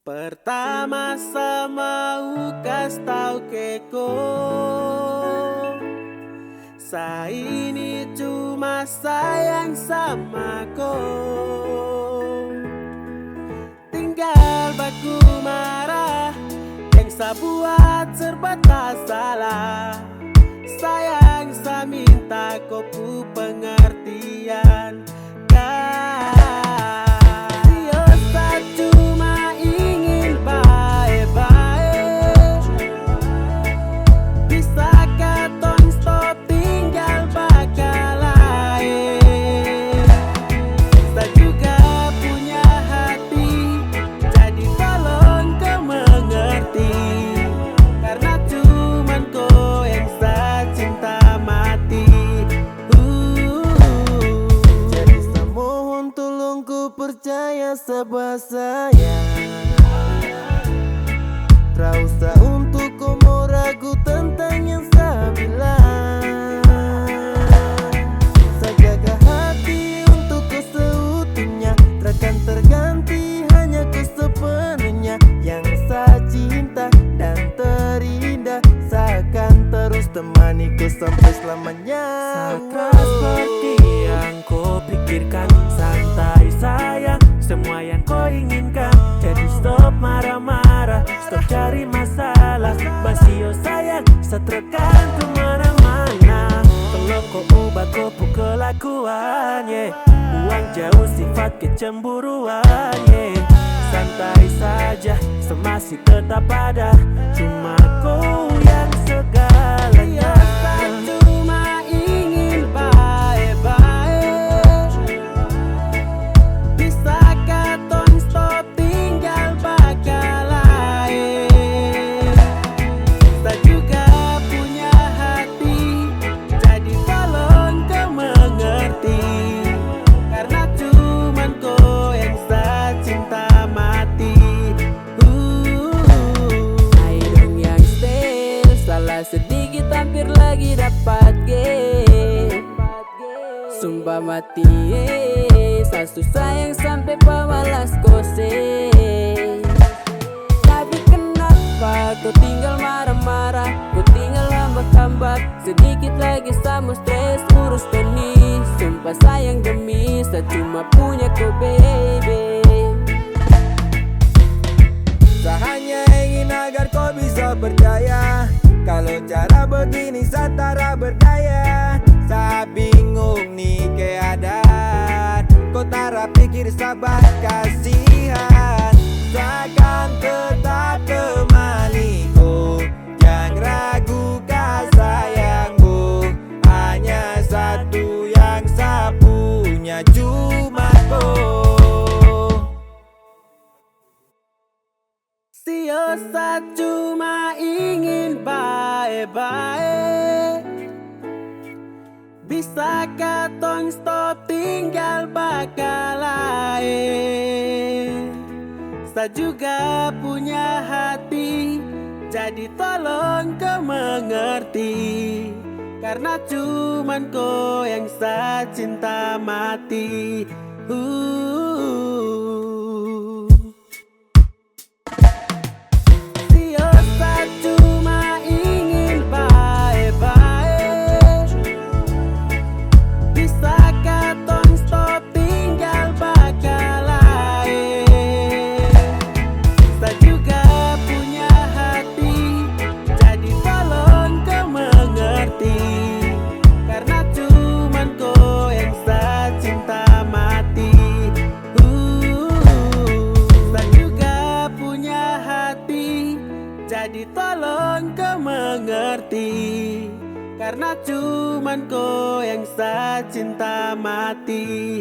Pertama sama ukas tau keko, saya ini cuma sayang sama kau. Tinggal baku marah, yang saya buat serba tak salah. Sayang saya minta kau pu pengertian. Percaya sama saya, tak usah untuk kamu ragu tentang yang saya bilang. Saya jaga hati untuk kau seutuhnya, takkan terganti hanya kau sepenuhnya. Yang saya cinta dan terindah, saya akan terus temani kau sampai selamanya. Sama seperti yang kau pikirkan, santai sayang, semua yang kau inginkan. Jadi stop marah-marah, stop cari masalah. Basio sayang, seterkan kemana-mana. Kalau kau ubah kau kelakuan, yeah. Buang jauh sifat kecemburuan, yeah. Santai saja, semasih tetap ada. Cuma kau yang segalanya. Sedikit hampir lagi dapat game, sumpah mati sasu sayang sampai pemalas kose. Tapi kenapa kau tinggal marah-marah, kau tinggal hambak-hambak. Sedikit lagi sama stres urus Tony. Sumpah sayang demi saya cuma punya kau baby. Saya hanya ingin agar kau bisa percaya, kalau cara begini saya tak berdaya. Saya bingung nih keadaan, kau tak pikir sabar kasihan. Saya akan tetap temani kau, jangan ragu sayangku. Hanya satu yang saya punya, cuma kau. Saya cuma ingin baik-baik. Bisakah tong stop tinggal bakal lain? Saya juga punya hati, jadi tolong kau mengerti. Karena cuman kau yang saya cinta mati. Jadi tolong kau mengerti, karena cuman kau yang saya cinta mati.